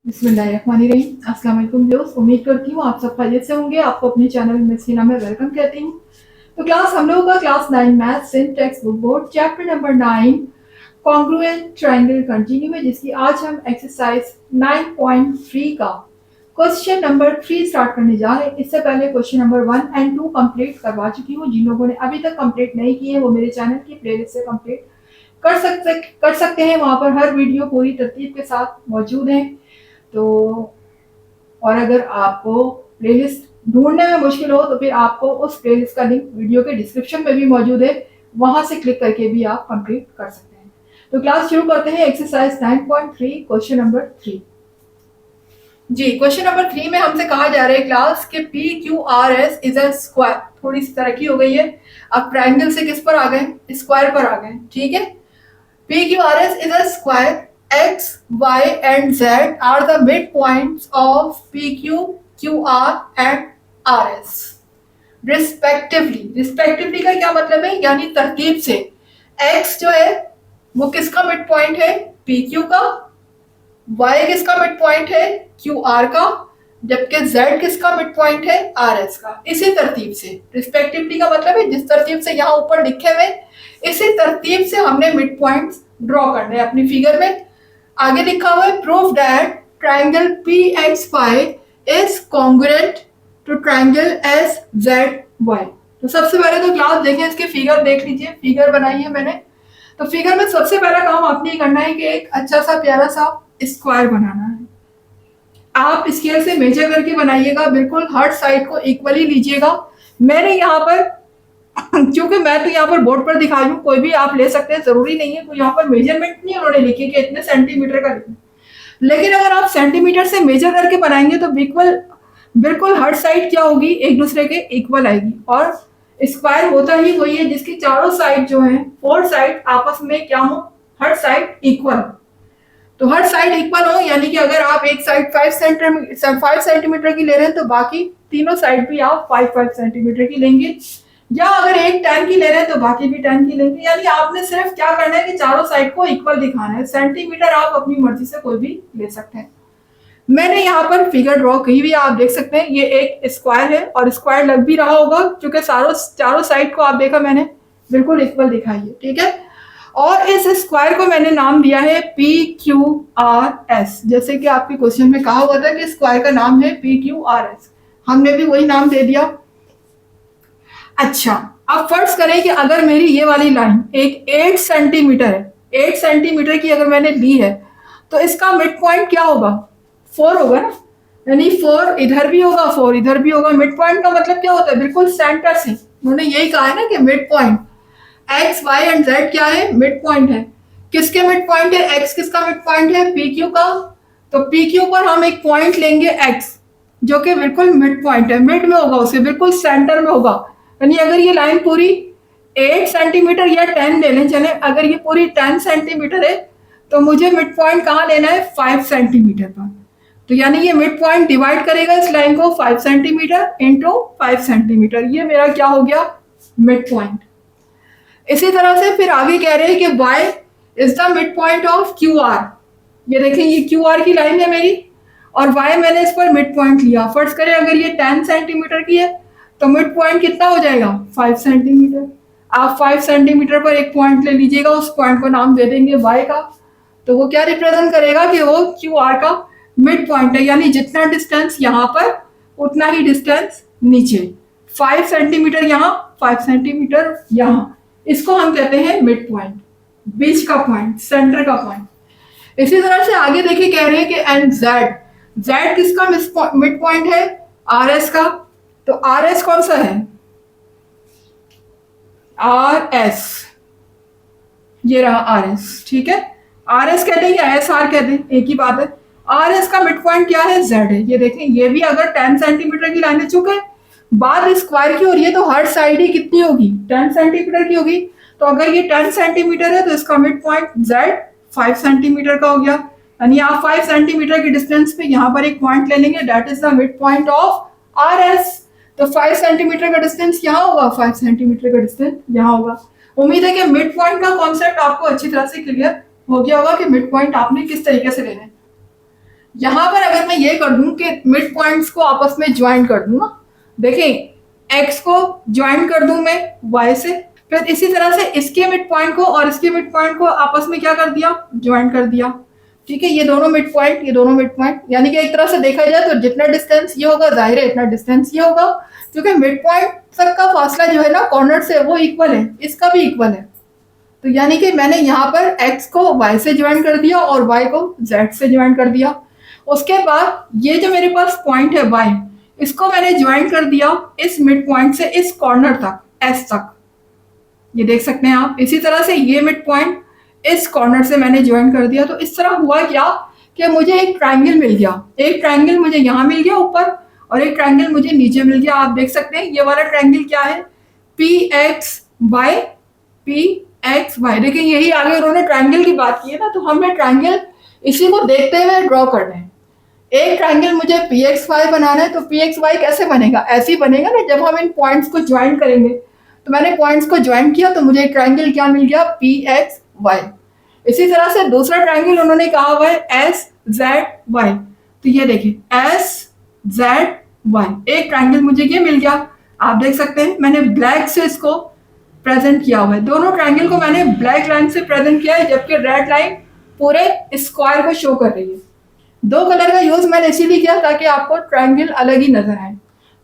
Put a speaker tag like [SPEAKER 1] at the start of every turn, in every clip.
[SPEAKER 1] बिस्मिल्लाहिर्रहमानिर्रहीम। अस्सलाम वालेकुम व्यूअर्स, उम्मीद करती हूँ आप सब खैरियत से होंगे। आपको अपने चैनल में सीना में वेलकम कहती हूँ। तो क्लास हम लोगों का क्लास 9 मैथ्स इन text book board chapter number 9 congruent triangle continue है, जिसकी आज हम एक्सरसाइज 9.3 का क्वेश्चन नंबर 3 स्टार्ट करने जा रहे हैं। इससे पहले क्वेश्चन नंबर 1 एंड 2 कंप्लीट करवा चुकी हूँ। जिन लोगों ने अभी तक कंप्लीट नहीं किए वो मेरे चैनल की प्लेलिस्ट से कंप्लीट कर सकते हैं। वहां पर हर वीडियो पूरी तरतीब के साथ मौजूद है। तो और अगर आपको प्लेलिस्ट ढूंढने में मुश्किल हो तो फिर आपको उस प्लेलिस्ट का लिंक वीडियो के डिस्क्रिप्शन में भी मौजूद है, वहां से क्लिक करके भी आप कंप्लीट कर सकते हैं। तो क्लास शुरू करते हैं। Exercise 9.3 question number 3। जी, क्वेश्चन नंबर 3 में हमसे कहा जा रहा है क्लास के P Q R S is a square. थोड़ी सी तरक्की हो गई है, अब ट्राइंगल से किस पर आ गए, स्क्वायर पर आ गए। ठीक है, PQRS is a square. X, Y and Z are the midpoints of PQ, QR and RS respectively. Respectively का क्या मतलब है, यानी तरतीब से। X जो है वो किसका मिड पॉइंट है, PQ का। Y किसका मिड पॉइंट है, QR का। जबकि Z किसका मिड पॉइंट है, RS का। इसी तरतीब से रिस्पेक्टिवली का मतलब है जिस तरतीब से यहाँ ऊपर लिखे हुए इसी तरतीब से हमने मिड पॉइंट्स ड्रॉ करने हैं अपनी फिगर में। आगे लिखा हुआ है prove that triangle PXY is congruent to triangle SZY। तो सबसे पहले तो क्लास देखें, इसकी फिगर देख लीजिए। फिगर बनाई है मैंने। तो फिगर में सबसे पहला काम आपने करना है कि एक अच्छा सा प्यारा सा स्क्वायर बनाना है। आप स्केल से मेजर करके बनाइएगा, बिल्कुल हर साइड को इक्वली लीजिएगा। मैंने यहाँ पर क्योंकि मैं तो यहाँ पर बोर्ड पर दिखा रही हूँ, कोई भी आप ले सकते हैं, जरूरी नहीं है। तो यहाँ पर मेजरमेंट नहीं उन्होंने लिखी कि इतने सेंटीमीटर का लिखना, लेकिन अगर आप सेंटीमीटर से मेजर करके बनाएंगे तो बिल्कुल हर साइड क्या होगी, एक दूसरे के इक्वल आएगी। और स्क्वायर होता ही वही है जिसकी चारों साइड जो है, फोर साइड आपस में क्या हो, हर साइड इक्वल। तो हर साइड इक्वल हो, यानी कि अगर आप एक साइड 5 सेंटीमीटर की ले रहे हैं तो बाकी तीनों साइड भी आप 5 सेंटीमीटर की लेंगे। या अगर एक 10 की ले रहे हैं तो बाकी भी 10 की लेंगे। यानी आपने सिर्फ क्या करना है कि चारों साइड को इक्वल दिखाना है। सेंटीमीटर आप अपनी मर्जी से कोई भी ले सकते हैं। मैंने यहाँ पर फिगर ड्रॉ की हुई, आप देख सकते हैं ये एक स्क्वायर है और स्क्वायर लग भी रहा होगा क्योंकि चारों साइड को आप देखा मैंने बिल्कुल इक्वल दिखाई है। ठीक है, और इस स्क्वायर को मैंने नाम दिया है PQRS। जैसे कि आपके क्वेश्चन में कहा हुआ था कि स्क्वायर का नाम है PQRS, हमने भी वही नाम दे दिया। अच्छा, अब फर्ज करें कि अगर मेरी ये वाली लाइन एक 8 सेंटीमीटर है, 8 सेंटीमीटर की अगर मैंने ली है तो इसका मिड पॉइंट क्या होगा, 4 होगा ना। यानी 4 इधर भी होगा, 4 इधर भी होगा। मिड पॉइंट का मतलब क्या होता है, बिल्कुल सेंटर से। उन्होंने यही कहा है ना कि mid point X Y and Z क्या है, मिड पॉइंट है। किसके मिड पॉइंट है, एक्स किसका मिड पॉइंट है, PQ का। तो PQ पर हम एक पॉइंट लेंगे एक्स, जो कि बिल्कुल मिड पॉइंट है, मिड में होगा, उसे बिल्कुल सेंटर में होगा। यानी अगर ये लाइन पूरी 8 सेंटीमीटर या 10 ले लें, चले अगर ये पूरी 10 सेंटीमीटर है तो मुझे मिड पॉइंट कहाँ लेना है, 5 सेंटीमीटर पर। तो यानी ये मिड पॉइंट डिवाइड करेगा इस लाइन को 5 सेंटीमीटर इंटू 5 सेंटीमीटर। ये मेरा क्या हो गया, मिड पॉइंट। इसी तरह से फिर आगे कह रहे हैं कि y is the mid point of QR। ये देखें, ये QR की लाइन है मेरी और y मैंने इस पर मिड पॉइंट लिया। फर्ज करें अगर ये 10 सेंटीमीटर की है तो मिड पॉइंट कितना हो जाएगा, 5 सेंटीमीटर। आप 5 सेंटीमीटर पर एक पॉइंट ले लीजिएगा, उस पॉइंट को नाम दे देंगे y का। तो वो क्या रिप्रेजेंट करेगा कि वो QR का मिड पॉइंट है। यानी जितना डिस्टेंस यहाँ पर उतना ही डिस्टेंस नीचे, 5 सेंटीमीटर यहाँ, 5 सेंटीमीटर यहाँ। इसको हम कहते हैं मिड पॉइंट, बीच का पॉइंट, सेंटर का पॉइंट। इसी तरह से आगे देखिए, कह रहे हैं कि एंड जेड किसका मिड पॉइंट है, RS का। तो RS कौन सा है, RS, ये रहा RS। ठीक है, RS कहते हैं या SR कहते हैं, एक ही बात है। RS का मिड पॉइंट क्या है, Z है। ये देखें, ये भी अगर 10 सेंटीमीटर की लाइन है, चुके बात स्क्वायर की हो रही है तो हर साइड ही कितनी होगी, 10 सेंटीमीटर की होगी। तो अगर ये 10 सेंटीमीटर है तो इसका मिड पॉइंट Z 5 सेंटीमीटर का हो गया। यानी आप 5 सेंटीमीटर के डिस्टेंस पे यहाँ पर एक पॉइंट ले लेंगे, that is the mid point of RS। तो 5 सेंटीमीटर का डिस्टेंस यहाँ होगा, 5 सेंटीमीटर का डिस्टेंस यहाँ होगा। उम्मीद है कि मिड पॉइंट का कॉन्सेप्ट आपको अच्छी तरह से क्लियर हो गया होगा कि मिड पॉइंट आपने किस तरीके से लेना है। यहाँ पर अगर मैं ये कर दूं कि मिड पॉइंट्स को आपस में ज्वाइन कर दूं ना, देखें एक्स को ज्वाइन कर दूं मैं वाई से, फिर इसी तरह से इसके मिड पॉइंट को और इसके मिड पॉइंट को आपस में क्या कर दिया, ज्वाइन कर दिया। ठीक है, ये दोनों मिड पॉइंट, ये दोनों मिड पॉइंट, यानी कि एक तरह से देखा जाए तो जितना डिस्टेंस ये होगा जाहिर है इतना डिस्टेंस ये होगा, क्योंकि मिड पॉइंट तक का फासला जो है ना कॉर्नर से वो इक्वल है, इसका भी इक्वल है। तो यानी कि मैंने यहाँ पर x को y से ज्वाइन कर दिया और y को z से ज्वाइन कर दिया। उसके बाद ये जो मेरे पास पॉइंट है y, इसको मैंने ज्वाइन कर दिया इस मिड पॉइंट से इस कॉर्नर तक s तक, ये देख सकते हैं आप। इसी तरह से ये मिड पॉइंट इस कॉर्नर से मैंने ज्वाइन कर दिया। तो इस तरह हुआ क्या कि मुझे एक ट्राइंगल मिल गया, एक ट्राइंगल मुझे यहाँ मिल गया ऊपर और एक ट्राइंगल मुझे नीचे मिल गया। आप देख सकते हैं ये वाला ट्राइंगल क्या है, PXY PXY। देखिए यही आगे उन्होंने ट्राइंगल की बात की है ना, तो हमें ट्राइंगल इसी को देखते हुए ड्रॉ करना है। एक ट्राइंगल मुझे PXY बनाना है, तो PXY कैसे बनेगा, ऐसे ही बनेगा ना जब हम इन पॉइंट्स को ज्वाइन करेंगे। तो मैंने पॉइंट्स को ज्वाइन किया तो मुझे एक ट्राइंगल क्या मिल गया, PXY। इसी तरह से दूसरा ट्राइंगल उन्होंने कहा हुआ है SZY। तो ये देखिए SZY, एक ट्राइंगल मुझे ये मिल गया। आप देख सकते हैं मैंने ब्लैक से इसको प्रेजेंट किया हुआ है, दोनों ट्राइंगल को मैंने ब्लैक लाइन से प्रेजेंट किया है, जबकि रेड लाइन पूरे स्क्वायर को शो कर रही है। दो कलर का यूज मैंने इसीलिए किया ताकि आपको ट्राइंगल अलग ही नजर आए।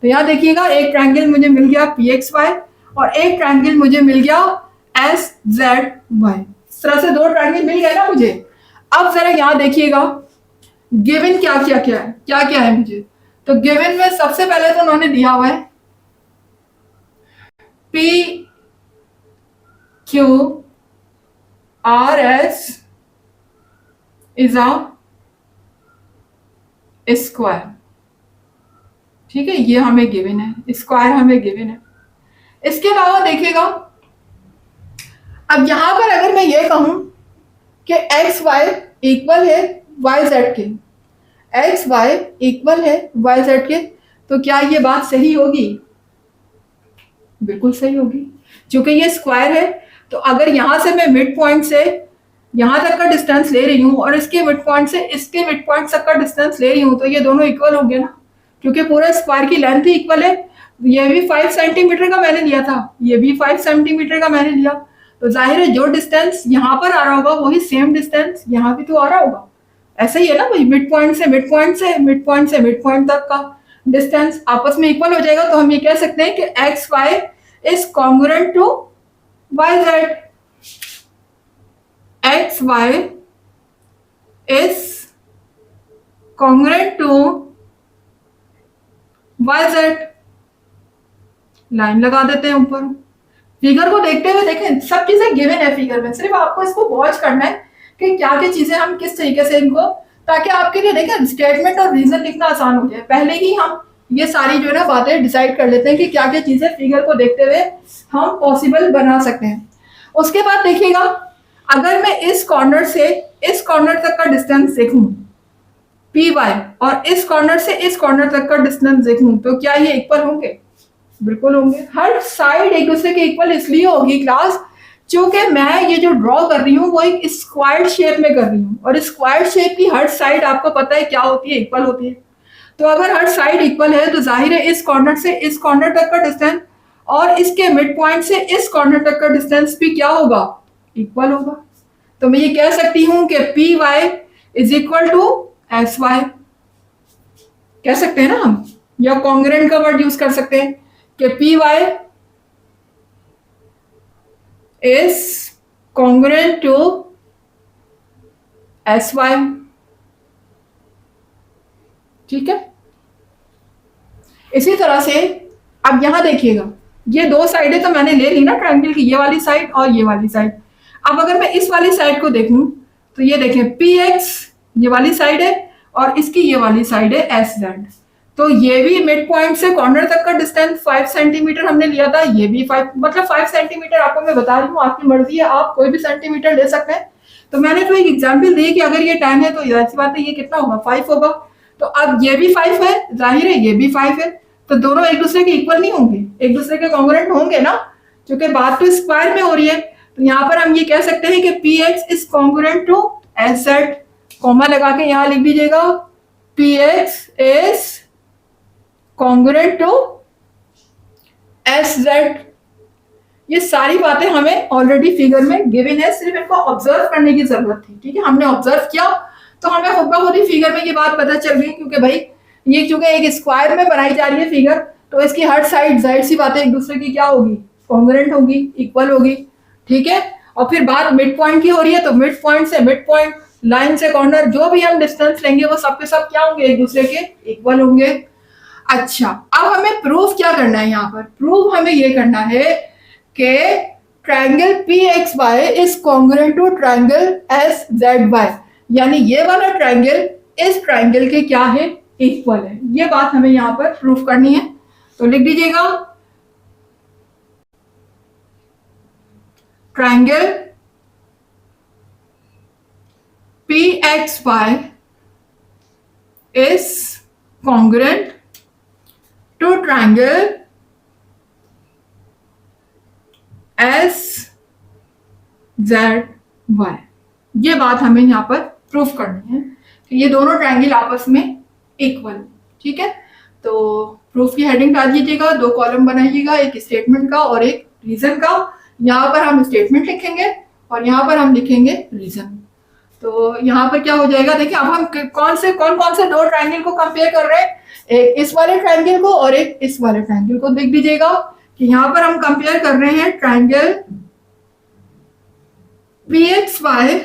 [SPEAKER 1] तो यहाँ देखिएगा एक ट्राइंगल मुझे मिल गया PXY और एक ट्राइंगल मुझे मिल गया SZY। इस तरह से दो ट्राइंगल मिल गए ना मुझे। अब जरा यहाँ देखिएगा गिवन क्या क्या क्या है, क्या क्या है मुझे। तो गिवन में सबसे पहले तो उन्होंने दिया हुआ है PQRS इज अ स्क्वायर। ठीक है, ये हमें गिवन है, स्क्वायर हमें गिवन है। इसके अलावा देखिएगा अब यहां पर अगर मैं ये कहूं कि एक्स वाई इक्वल है वाई जेड के, एक्स वाई इक्वल है वाई जेड के, तो क्या ये बात सही होगी, बिल्कुल सही होगी, क्योंकि ये स्क्वायर है। तो अगर यहां से मैं मिड पॉइंट से यहां तक का डिस्टेंस ले रही हूँ और इसके मिड पॉइंट से इसके मिड पॉइंट तक का डिस्टेंस ले रही हूँ, तो ये दोनों इक्वल होंगे ना, क्योंकि पूरे स्क्वायर की लेंथ ही इक्वल है। ये भी 5 सेंटीमीटर का मैंने लिया था, ये भी 5 सेंटीमीटर का मैंने लिया, तो जाहिर है जो डिस्टेंस यहाँ पर आ रहा होगा वही सेम डिस्टेंस यहाँ भी तो आ रहा होगा। ऐसा ही है ना भाई, मिड पॉइंट से मिड पॉइंट से मिड पॉइंट से मिड पॉइंट तक का डिस्टेंस आपस में इक्वल हो जाएगा। तो हम ये कह सकते हैं कि X Y is congruent to Y Z, X Y is congruent to Y Z. Line लगा देते हैं ऊपर। फिगर को देखते हुए देखें सब चीजें गिवन है फिगर में, सिर्फ आपको इसको वॉच करना है कि क्या क्या चीजें हम किस तरीके से इनको, ताकि आपके लिए देखें स्टेटमेंट और रीजन लिखना आसान हो जाए। पहले ही हम ये सारी जो है ना बातें डिसाइड कर लेते हैं कि क्या क्या चीजें फिगर को देखते हुए हम पॉसिबल बना सकते हैं। उसके बाद देखिएगा अगर मैं इस कॉर्नर से इस कॉर्नर तक का डिस्टेंस देखूं PY और इस कॉर्नर से इस कॉर्नर तक का डिस्टेंस देखूं, तो क्या ये इक्वल होंगे, बिल्कुल होंगे। हर साइड एक दूसरे के इक्वल इसलिए होगी क्लास क्योंकि मैं ये जो ड्रॉ कर रही हूँ वो एक स्क्वायर शेप में कर रही हूँ, और स्क्वायर शेप की हर साइड आपको पता है क्या होती है, इक्वल होती है। तो अगर हर साइड इक्वल है तो जाहिर है इस कॉर्नर से इस कॉर्नर तक का डिस्टेंस और इसके मिड पॉइंट से इस कॉर्नर तक का डिस्टेंस भी क्या होगा, इक्वल होगा। तो मैं ये कह सकती हूँ कि PY is equal to SY, कह सकते हैं ना हम, या कॉन्ग्रुएंट का वर्ड यूज कर सकते हैं कि PY is congruent to SY। ठीक है, इसी तरह से अब यहां देखिएगा ये दो साइडें तो मैंने ले ली ना ट्रायंगल की, ये वाली साइड और ये वाली साइड। अब अगर मैं इस वाली साइड को देखूं तो ये देखें PX ये वाली साइड है और इसकी ये वाली साइड है SZ। तो ये भी मिड पॉइंट से कॉर्नर तक का डिस्टेंस 5 सेंटीमीटर हमने लिया था, ये भी 5 मतलब 5 सेंटीमीटर आपको मैं बता रही हूँ, आपकी मर्जी है आप कोई भी सेंटीमीटर ले सकते हैं। तो मैंने तो एक एग्जांपल दी कि अगर ये 10 है तो ऐसी बात है ये कितना होगा, 5 होगा। तो अब ये भी 5 है, जाहिर है ये भी 5 है, तो दोनों एक दूसरे के इक्वल नहीं होंगे, एक दूसरे के कॉन्ग्रुएंट होंगे ना, क्योंकि बात तो स्क्वायर में हो रही है। तो यहाँ पर हम ये कह सकते हैं कि PX is congruent to SZ, comma लगा के यहाँ लिख दीजिएगा P X is congruent to S Z. ये सारी बातें हमें ऑलरेडी फिगर में गिवन है, सिर्फ इनको ऑब्जर्व करने की जरूरत थी। ठीक है, हमने ऑब्जर्व किया तो हमें खुद ब खुद ही फिगर में ये बात पता चल गई, क्योंकि भाई ये चूंकि एक स्क्वायर में बनाई जा रही है फिगर, तो इसकी हर साइड जाहिर सी बातें एक दूसरे की क्या होगी, कॉन्ग्रुएंट होगी, इक्वल होगी। ठीक है, और फिर बात मिड पॉइंट की हो रही है, तो मिड पॉइंट से मिड पॉइंट, लाइन से कॉर्नर, जो भी हम डिस्टेंस लेंगे वो सब के सब क्या होंगे, एक दूसरे के इक्वल होंगे। अच्छा, अब हमें प्रूफ क्या करना है, यहाँ पर प्रूफ हमें ये करना है कि triangle P X Y is congruent to triangle S Z Y, यानी ये वाला ट्रायंगल इस ट्रायंगल के क्या है, इक्वल है। ये बात हमें यहाँ पर प्रूफ करनी है, तो लिख दीजिएगा triangle P X Y is congruent to triangle S Z Y. ये बात हमें यहाँ पर प्रूफ करनी है कि ये दोनों ट्रायंगल आपस में इक्वल। ठीक है, तो प्रूफ की हेडिंग डाल दीजिएगा, 2 कॉलम बनाइएगा, एक स्टेटमेंट का और एक रीजन का। यहाँ पर हम स्टेटमेंट लिखेंगे और यहाँ पर हम लिखेंगे रीजन। तो यहाँ पर क्या हो जाएगा, देखिए अब हम कौन कौन से 2 ट्रायंगल को कंपेयर कर रहे हैं, एक इस वाले ट्रायंगल को और एक इस वाले ट्रायंगल को। देख दीजिएगा कि यहाँ पर हम कंपेयर कर रहे हैं ट्रायंगल पी एक्स वाई।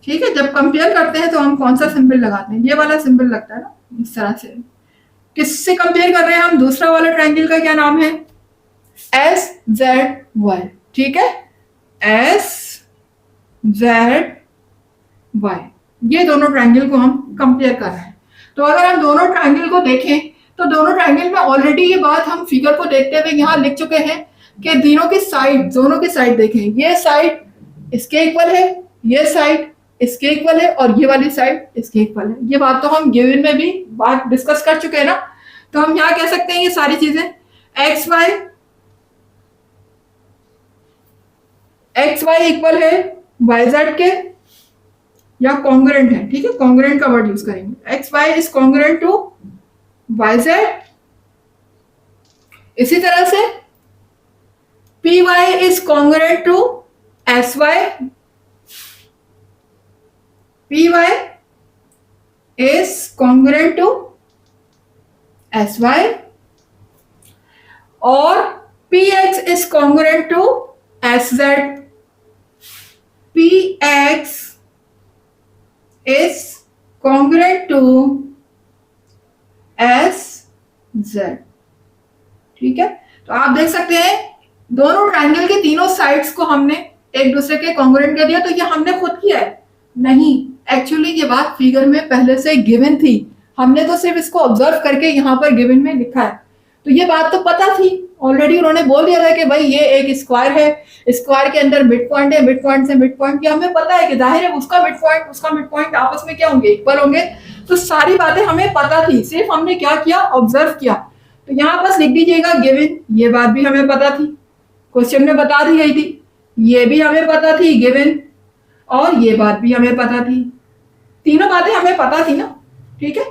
[SPEAKER 1] ठीक है, जब कंपेयर करते हैं तो हम कौन सा सिंबल लगाते हैं, ये वाला सिंबल लगता है ना, इस तरह से। किससे कंपेयर कर रहे हैं हम, दूसरा वाला ट्रायंगल का क्या नाम है, एस जेड वाई। ठीक है, एस जेड वाई, ये दोनों ट्रायंगल को हम कंपेयर कर रहे हैं। तो अगर हम दोनों ट्रायंगल को देखें तो दोनों ट्रायंगल में ऑलरेडी ये बात हम फिगर को देखते हुए यहाँ लिख चुके हैं कि दोनों की साइड देखें, ये साइड इसके इक्वल है, ये साइड इसके इक्वल है और ये वाली साइड इसके इक्वल है। ये बात तो हम गिवन में भी बात डिस्कस कर चुके हैं ना। तो हम यहाँ कह सकते हैं ये सारी चीजें एक्स वाई इक्वल है वाई जेड के, या कॉन्ग्रुएंट है। ठीक है, कॉन्ग्रुएंट का वर्ड यूज करेंगे, X Y is congruent to Y Z. इसी तरह से P Y is congruent to S Y, P Y is congruent to S Y, और P X is congruent to S Z, P X is congruent to S Z. ठीक है, तो आप देख सकते हैं दोनों ट्रायंगल के तीनों साइड्स को हमने एक दूसरे के कॉन्ग्रुएंट कर दिया। तो ये हमने खुद किया है नहीं, एक्चुअली ये बात फिगर में पहले से गिवन थी, हमने तो सिर्फ इसको ऑब्जर्व करके यहाँ पर गिवन में लिखा है। तो ये बात तो पता थी ऑलरेडी, उन्होंने बोल दिया था कि भाई ये एक स्क्वायर है, स्क्वायर के अंदर मिड पॉइंट है, मिड पॉइंट से मिड पॉइंट की हमें पता है कि जाहिर है उसका मिड पॉइंट आपस में क्या होंगे, इक्वल होंगे। तो सारी बातें हमें पता थी, सिर्फ हमने क्या किया, ऑब्जर्व किया। तो यहाँ बस लिख दीजिएगा गिवन, ये बात भी हमें पता थी, क्वेश्चन में बता दी गई थी, ये भी हमें पता थी गिवन, और ये बात भी हमें पता थी। तीनों बातें हमें पता थी ना। ठीक है,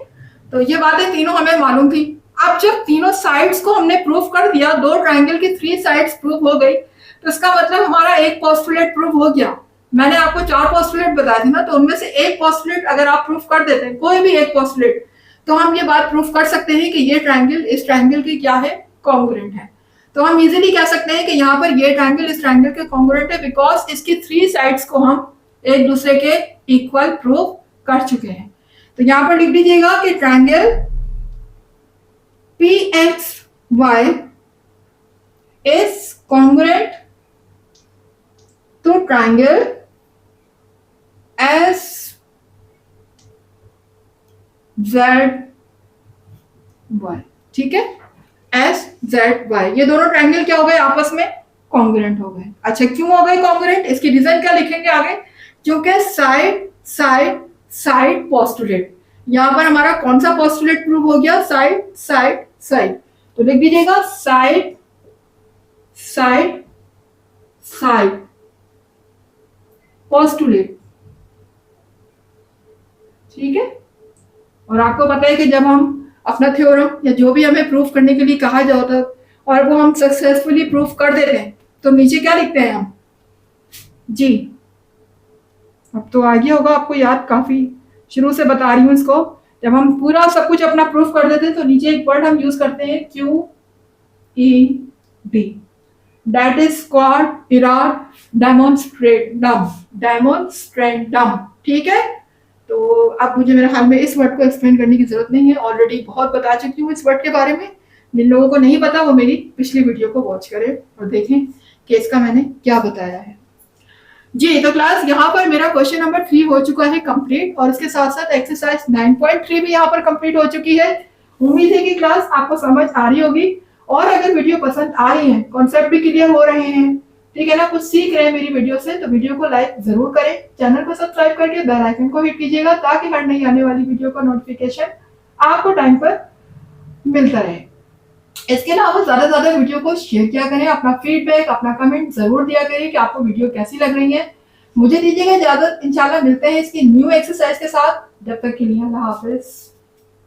[SPEAKER 1] तो ये बातें तीनों हमें मालूम थी। अब जब तीनों साइड्स को हमने प्रूफ कर दिया, 2 ट्रायंगल की 3 साइड्स प्रूफ हो गई, तो इसका मतलब हमारा एक पोस्टुलेट प्रूफ हो गया। मैंने आपको 4 पोस्टुलेट बताए थे ना, तो उनमें से एक पोस्टुलेट अगर आप प्रूफ कर देते हैं, कोई भी एक पोस्टुलेट, तो हम ये बात प्रूफ कर सकते हैं कि ये ट्रायंगल इस ट्रायंगल की क्या है, कॉन्ग्रुएंट है। तो हम इजीली कह सकते हैं कि यहाँ पर ये ट्रायंगल इस ट्रायंगल के कॉन्ग्रुएंट है, बिकॉज इसकी 3 साइड्स को हम एक दूसरे के इक्वल प्रूफ कर चुके हैं। तो यहाँ पर लिख दीजिएगा कि triangle P X Y is congruent to triangle S Z Y. ठीक है, एस जेड वाई, ये दोनों ट्रायंगल क्या हो गए, आपस में कॉन्ग्रुएंट हो गए। अच्छा, क्यों हो गए कॉन्ग्रुएंट, इसकी रीजन क्या लिखेंगे आगे, क्योंकि साइड साइड साइड पोस्टुलेट, यहां पर हमारा कौन सा पोस्टुलेट प्रूव हो गया, साइड साइड साइड। तो लिख दीजिएगा साइड साइड साइड पोस्टुलेट। ठीक है। और आपको पता है कि जब हम अपना थ्योरम या जो भी हमें प्रूफ करने के लिए कहा जाता और वो हम सक्सेसफुली प्रूफ कर देते हैं तो नीचे क्या लिखते हैं हम? जी। अब तो आ गया होगा आपको याद, काफी शुरू से बता रही हूँ इसको। जब हम पूरा सब कुछ अपना प्रूफ कर देते हैं तो नीचे एक वर्ड हम यूज करते हैं QED, दैट इज क्वाड इरार डेमोन्स्ट्रेटम, डेमोन्स्ट्रेटम। ठीक है। तो अब मुझे मेरे ख्याल में इस वर्ड को एक्सप्लेन करने की जरूरत नहीं है, ऑलरेडी बहुत बता चुकी हूँ इस वर्ड के बारे में। जिन लोगों को नहीं पता वो मेरी पिछली वीडियो को वॉच करें और देखें कि इसका मैंने क्या बताया है। जी, तो क्लास यहाँ पर मेरा क्वेश्चन नंबर 3 हो चुका है कंप्लीट और इसके साथ साथ एक्सरसाइज 9.3 भी यहाँ पर कंप्लीट हो चुकी है। उम्मीद है कि क्लास आपको समझ आ रही होगी और अगर वीडियो पसंद आ रही है, कॉन्सेप्ट भी क्लियर हो रहे हैं, ठीक है ना, कुछ सीख रहे हैं मेरी वीडियो से, तो वीडियो को लाइक जरूर करें, चैनल को सब्सक्राइब करके बेल आइकन को हिट कीजिएगा ताकि हर नई आने वाली वीडियो का नोटिफिकेशन आपको टाइम पर मिलता रहे। इसके अलावा ज्यादा से ज्यादा वीडियो को शेयर किया करें, अपना फीडबैक, अपना कमेंट जरूर दिया करें कि आपको वीडियो कैसी लग रही है। मुझे दीजिएगा इजाजत, इंशाल्लाह मिलते हैं इसकी न्यू एक्सरसाइज के साथ। जब तक के लिए अल्लाह हाफिज।